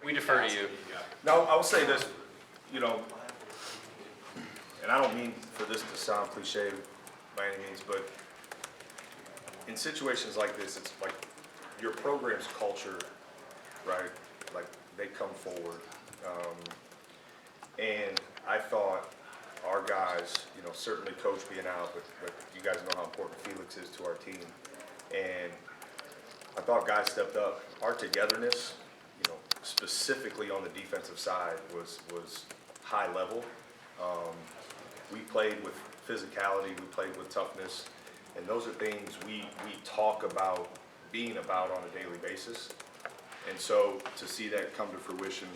We defer to you. Now, I will say this, you know, and I don't mean for this to sound cliche by any means, but in situations like this, it's like your program's culture, right? Like they come forward. And I thought our guys, you know, certainly Coach being out, but you guys know how important Felix is to our team. And I thought guys stepped up. Our togetherness, you know, specifically on the defensive side was high level. We played with physicality, we played with toughness, and those are things we talk about being about on a daily basis. And so to see that come to fruition,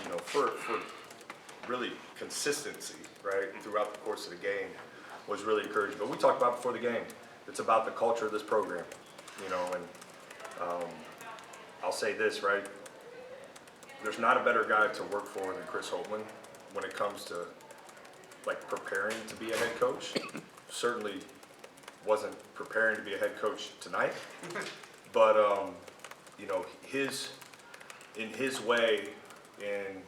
you know, for really consistency, right, throughout the course of the game was really encouraging. But we talked about before the game, it's about the culture of this program, you know, and I'll say this, right, there's not a better guy to work for than Chris Holtman when it comes to like preparing to be a head coach. Certainly wasn't preparing to be a head coach tonight, but you know, in his way, in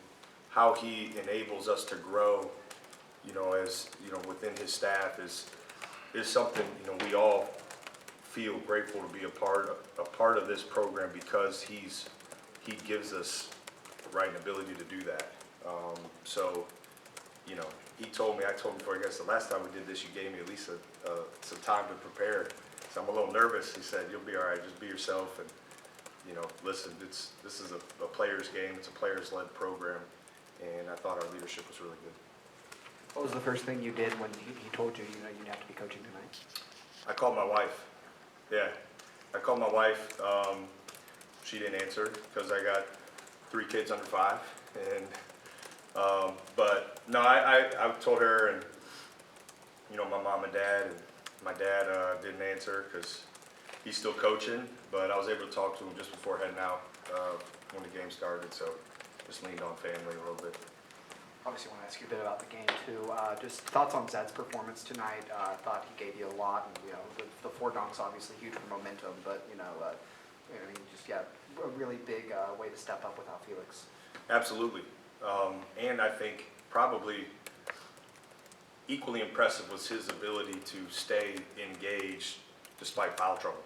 how he enables us to grow, you know, as you know, within his staff is something, you know, we all feel grateful to be a part of this program because he gives us right an ability to do that. So, you know, I told him before, I guess the last time we did this, you gave me at least some time to prepare. So I'm a little nervous. He said, "You'll be all right. Just be yourself." And you know, listen, this is a players' game. It's a players-led program, and I thought our leadership was really good. What was the first thing you did when he told you, you know, you'd have to be coaching tonight? I called my wife. Yeah, I called my wife. She didn't answer because I got 3 kids under 5, and but no, I told her, and you know, my mom and dad, and my dad didn't answer because he's still coaching, but I was able to talk to him just before heading out when the game started, so just leaned on family a little bit. Obviously, I want to ask you a bit about the game too. Just thoughts on Zed's performance tonight. I thought he gave you a lot, and you know, the 4 dunks obviously huge for momentum, but you know, I mean, just a really big way to step up without Felix. Absolutely, and I think probably equally impressive was his ability to stay engaged despite foul trouble.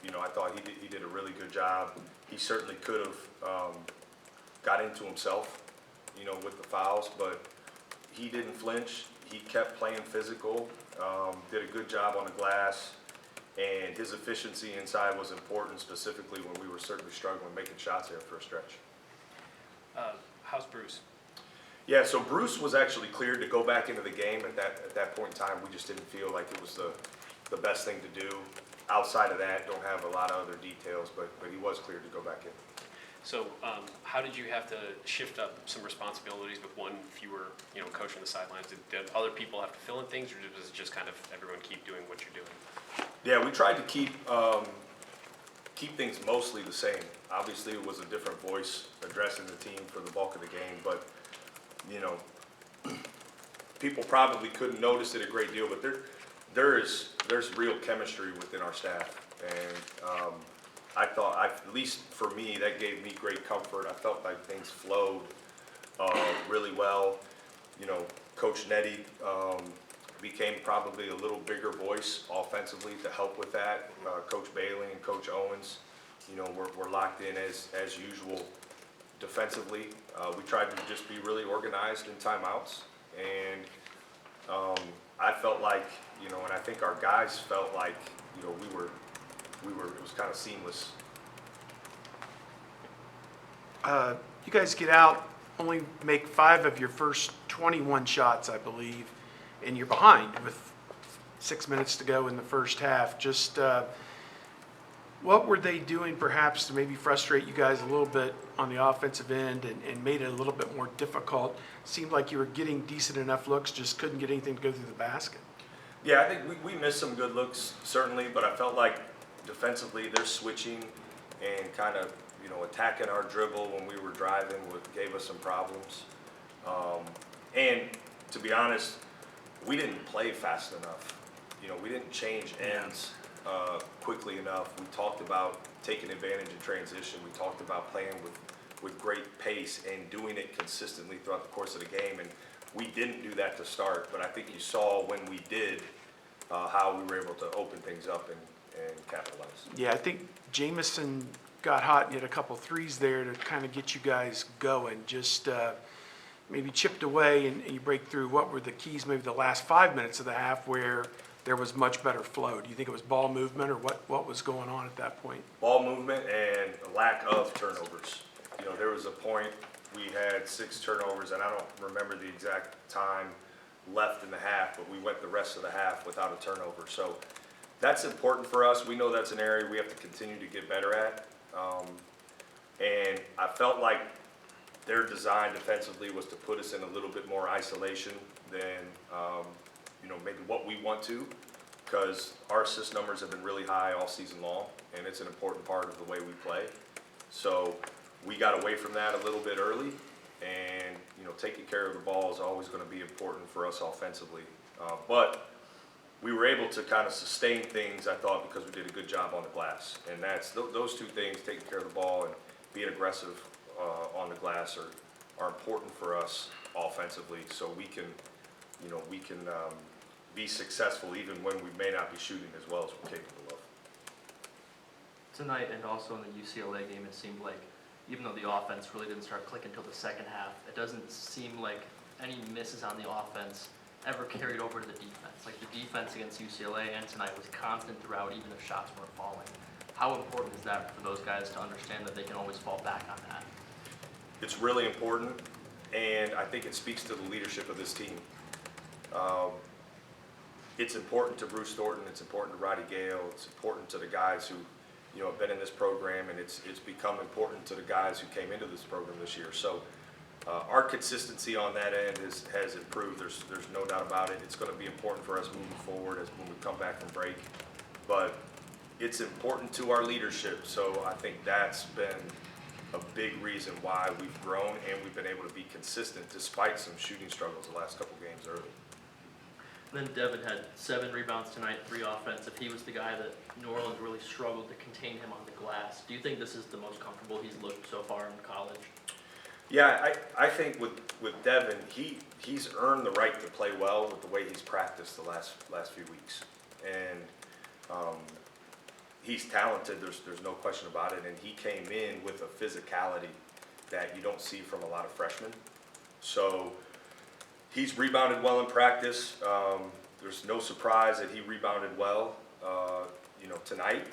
You know, I thought he did a really good job. He certainly could have got into himself, you know, with the fouls, but he didn't flinch. He kept playing physical, did a good job on the glass, and his efficiency inside was important, specifically when we were certainly struggling making shots there for a stretch. How's Bruce? Yeah, so Bruce was actually cleared to go back into the game at that point in time. We just didn't feel like it was the best thing to do. Outside of that, don't have a lot of other details, but he was cleared to go back in. So how did you have to shift up some responsibilities with one fewer, you know, coach on the sidelines? Did other people have to fill in things, or was it just kind of everyone keep doing what you're doing? Yeah, we tried to keep things mostly the same. Obviously, it was a different voice addressing the team for the bulk of the game, but you know, people probably couldn't notice it a great deal, but there's real chemistry within our staff, and I thought, at least for me, that gave me great comfort. I felt like things flowed really well. You know, Coach Nettie became probably a little bigger voice offensively to help with that. Coach Bailey and Coach Owens, you know, we're locked in as usual defensively. We tried to just be really organized in timeouts, and I felt like, you know, and I think our guys felt like, you know, it was kind of seamless. You guys get out, only make 5 of your first 21 shots, I believe, and you're behind with 6 minutes to go in the first half. Just what were they doing perhaps to maybe frustrate you guys a little bit on the offensive end and made it a little bit more difficult? Seemed like you were getting decent enough looks, just couldn't get anything to go through the basket. Yeah, I think we missed some good looks, certainly, but I felt like defensively they're switching and kind of, you know, attacking our dribble when we were driving gave us some problems. And to be honest, we didn't play fast enough. You know, we didn't change ends quickly enough. We talked about taking advantage of transition. We talked about playing with great pace and doing it consistently throughout the course of the game. And we didn't do that to start, but I think you saw when we did how we were able to open things up and capitalize. Yeah, I think Jamison got hot and hit a couple threes there to kind of get you guys going. Just maybe chipped away and you break through. What were the keys, maybe the last 5 minutes of the half where there was much better flow? Do you think it was ball movement or what was going on at that point? Ball movement and a lack of turnovers. You know, there was a point we had 6 turnovers, and I don't remember the exact time left in the half, but we went the rest of the half without a turnover. So that's important for us. We know that's an area we have to continue to get better at. And I felt like their design defensively was to put us in a little bit more isolation than, you know, maybe what we want to, because our assist numbers have been really high all season long, and it's an important part of the way we play. So we got away from that a little bit early, and, you know, taking care of the ball is always going to be important for us offensively. But we were able to kind of sustain things, I thought, because we did a good job on the glass. And that's those two things, taking care of the ball and being aggressive on the glass, are important for us offensively, so we can, you know, be successful even when we may not be shooting as well as we're capable of. Tonight and also in the UCLA game, it seemed like even though the offense really didn't start clicking until the second half, it doesn't seem like any misses on the offense ever carried over to the defense. Like the defense against UCLA and tonight was constant throughout, even if shots weren't falling. How important is that for those guys to understand that they can always fall back on that? It's really important, and I think it speaks to the leadership of this team. It's important to Bruce Thornton, it's important to Roddy Gale, it's important to the guys who, you know, have been in this program, and it's become important to the guys who came into this program this year. So our consistency on that end has improved. There's no doubt about it. It's going to be important for us moving forward as when we come back from break. But it's important to our leadership. So I think that's been a big reason why we've grown and we've been able to be consistent despite some shooting struggles the last couple games early. Then Devin had 7 rebounds tonight, 3 offensive. He was the guy that New Orleans really struggled to contain him on the glass. Do you think this is the most comfortable he's looked so far in college? Yeah, I think with Devin, he's earned the right to play well with the way he's practiced the last few weeks, and he's talented. There's no question about it, and he came in with a physicality that you don't see from a lot of freshmen. So he's rebounded well in practice. There's no surprise that he rebounded well, you know, tonight.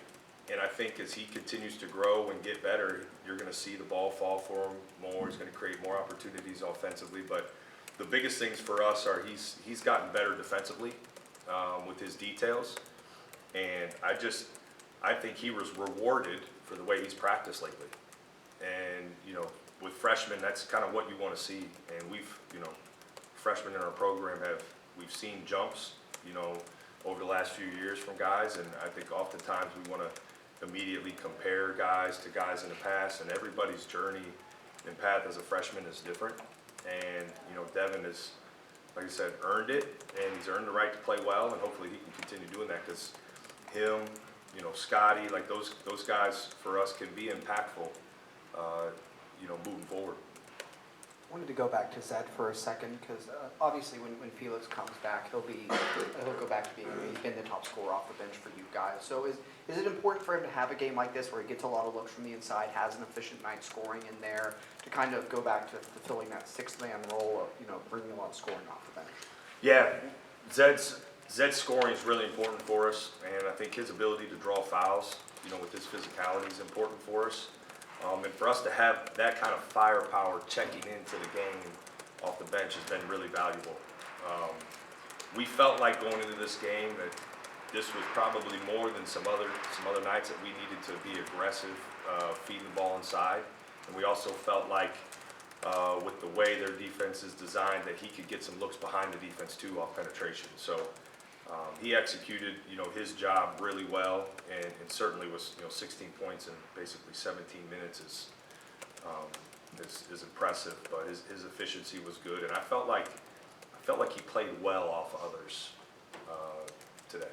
And I think as he continues to grow and get better, you're going to see the ball fall for him more. He's going to create more opportunities offensively. But the biggest things for us are he's gotten better defensively with his details. And I think he was rewarded for the way he's practiced lately. And, you know, with freshmen, that's kind of what you want to see. And we've, you know, freshmen in our program we've seen jumps, you know, over the last few years from guys. And I think oftentimes we want to immediately compare guys to guys in the past, and everybody's journey and path as a freshman is different. And, you know, Devin has, like I said, earned it, and he's earned the right to play well, and hopefully he can continue doing that, because him, you know, Scotty, like those guys for us can be impactful, you know, moving forward. I wanted to go back to Zed for a second, because obviously when Felix comes back, he'll go back to being, he's been the top scorer off the bench for you guys. So is it important for him to have a game like this where he gets a lot of looks from the inside, has an efficient night scoring in there, to kind of go back to fulfilling that 6-man role of, you know, bringing a lot of scoring off the bench? Yeah, Zed's scoring is really important for us, and I think his ability to draw fouls, you know, with his physicality is important for us. And for us to have that kind of firepower checking into the game off the bench has been really valuable. We felt like going into this game that this was probably more than some other nights that we needed to be aggressive, feeding the ball inside. And we also felt like with the way their defense is designed that he could get some looks behind the defense too off penetration. So he executed, you know, his job really well, and certainly was, you know, 16 points in basically 17 minutes is impressive. But his efficiency was good, and I felt like he played well off others today.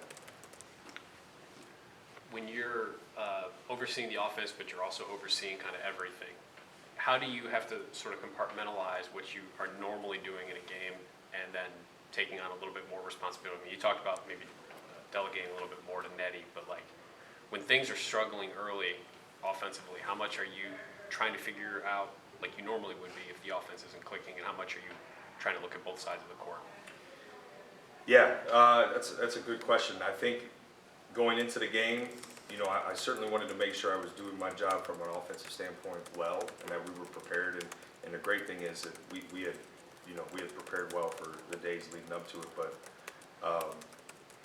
When you're overseeing the offense, but you're also overseeing kind of everything, how do you have to sort of compartmentalize what you are normally doing in a game and then taking on a little bit more responsibility? I mean, you talked about maybe delegating a little bit more to Nettie, but like when things are struggling early offensively, how much are you trying to figure out like you normally would be if the offense isn't clicking, and how much are you trying to look at both sides of the court? Yeah, that's a good question. I think going into the game, you know, I certainly wanted to make sure I was doing my job from an offensive standpoint well, and that we were prepared. And the great thing is that we had, you know, we had prepared well for the days leading up to it. But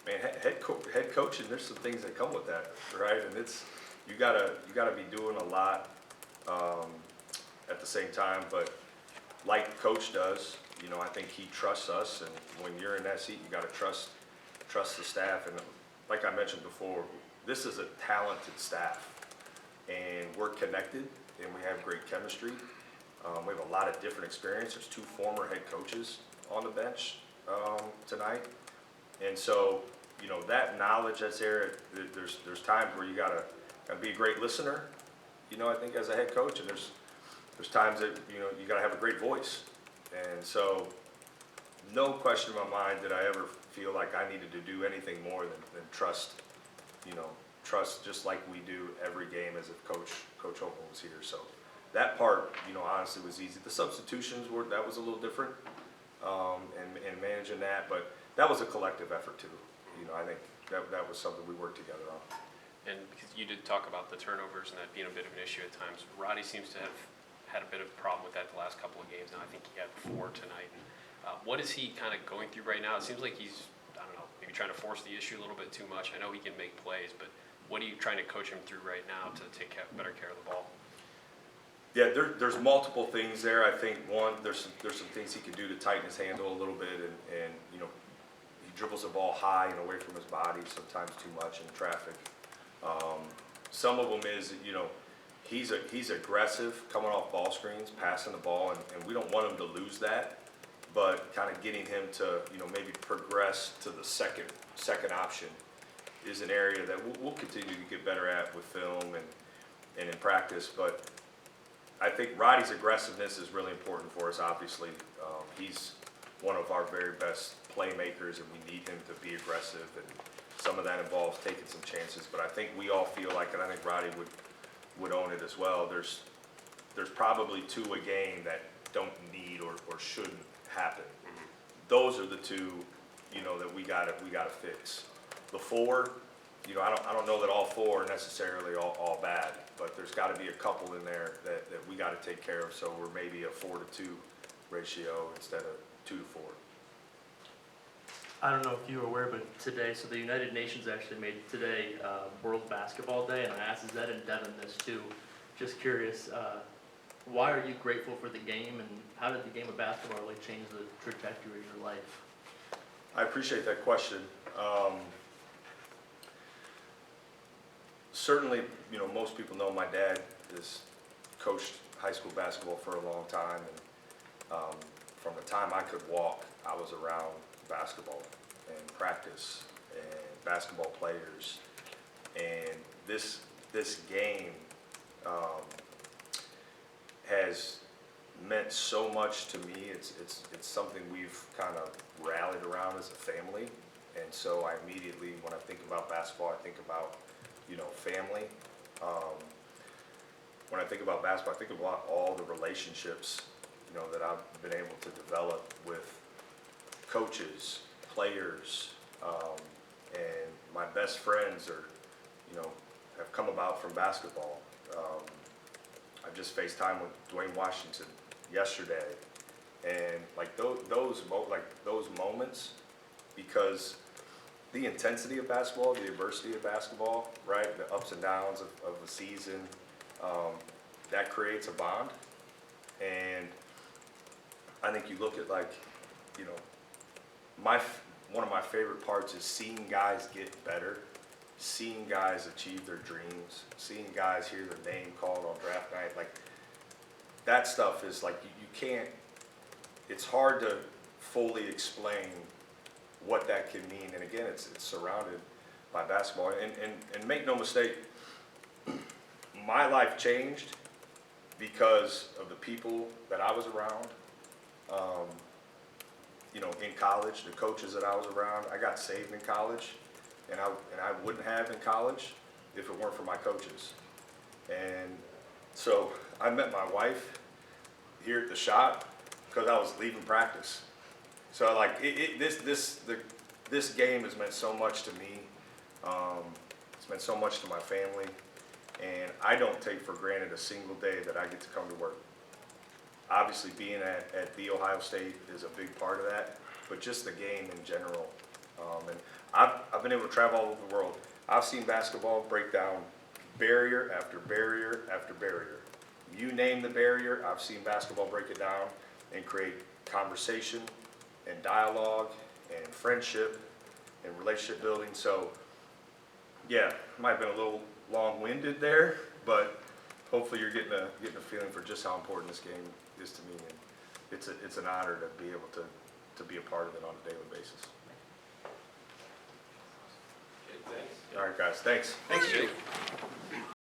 man, head coaching, there's some things that come with that, right? And it's you gotta be doing a lot at the same time. But like Coach does, you know, I think he trusts us, and when you're in that seat, you got to trust the staff. And like I mentioned before, this is a talented staff, and we're connected, and we have great chemistry. We have a lot of different experience. There's 2 former head coaches on the bench tonight, and so you know that knowledge that's there. There's times where you gotta be a great listener, you know. I think as a head coach, and there's times that you know you gotta have a great voice. And so, no question in my mind did I ever feel like I needed to do anything more than trust, you know, trust just like we do every game as if Coach Holcomb was here. So that part, you know, honestly was easy. The substitutions that was a little different, and managing that, but that was a collective effort too. You know, I think that was something we worked together on. And because you did talk about the turnovers and that being a bit of an issue at times, Roddy seems to have had a bit of a problem with that the last couple of games. Now I think he had 4 tonight. And, what is he kind of going through right now? It seems like he's, I don't know, maybe trying to force the issue a little bit too much. I know he can make plays, but what are you trying to coach him through right now to take better care of the ball? Yeah, there's multiple things there. I think one, there's some things he can do to tighten his handle a little bit, and you know, he dribbles the ball high and away from his body sometimes too much in traffic. Some of them is, you know, he's aggressive coming off ball screens, passing the ball, and we don't want him to lose that, but kind of getting him to, you know, maybe progress to the second option is an area that we'll continue to get better at with film and in practice. But I think Roddy's aggressiveness is really important for us, obviously. He's one of our very best playmakers, and we need him to be aggressive, and some of that involves taking some chances. But I think we all feel like, and I think Roddy would own it as well, there's probably 2 a game that don't need or shouldn't happen. Mm-hmm. Those are the 2, you know, that we gotta fix. The 4, you know, I don't know that all 4 are necessarily all bad, but there's got to be a couple in there that we got to take care of. So we're maybe a 4-to-2 ratio instead of 2-to-4. I don't know if you were aware, but today, so the United Nations actually made today World Basketball Day, and I asked Zed and Devin this too. Just curious, why are you grateful for the game, and how did the game of basketball really change the trajectory of your life? I appreciate that question. Certainly, you know, most people know my dad has coached high school basketball for a long time, and from the time I could walk, I was around basketball and practice and basketball players, and this game has meant so much to me. It's something we've kind of rallied around as a family, and so I immediately, when I think about basketball, I think about, you know, family. When I think about basketball, I think about all the relationships, you know, that I've been able to develop with coaches, players, and my best friends are, you know, have come about from basketball. I just faced time with Dwayne Washington yesterday, and like those moments, because the intensity of basketball, the adversity of basketball, right, the ups and downs of a season, that creates a bond. And I think you look at, like, you know, one of my favorite parts is seeing guys get better, seeing guys achieve their dreams, seeing guys hear their name called on draft night. Like, that stuff is like, you can't, it's hard to fully explain what that can mean. And again, it's surrounded by basketball. And make no mistake, my life changed because of the people that I was around, you know, in college, the coaches that I was around. I got saved in college, and I wouldn't have in college if it weren't for my coaches. And so I met my wife here at the shop because I was leaving practice. So like this game has meant so much to me. It's meant so much to my family, and I don't take for granted a single day that I get to come to work. Obviously, being at the Ohio State is a big part of that, but just the game in general. And I've been able to travel all over the world. I've seen basketball break down barrier after barrier after barrier. You name the barrier, I've seen basketball break it down and create conversation and dialogue and friendship and relationship building. So, yeah, might have been a little long-winded there, but hopefully you're getting a feeling for just how important this game is to me, and it's an honor to be able to be a part of it on a daily basis. Okay, thanks. All right, guys, thanks. Thanks, Jake.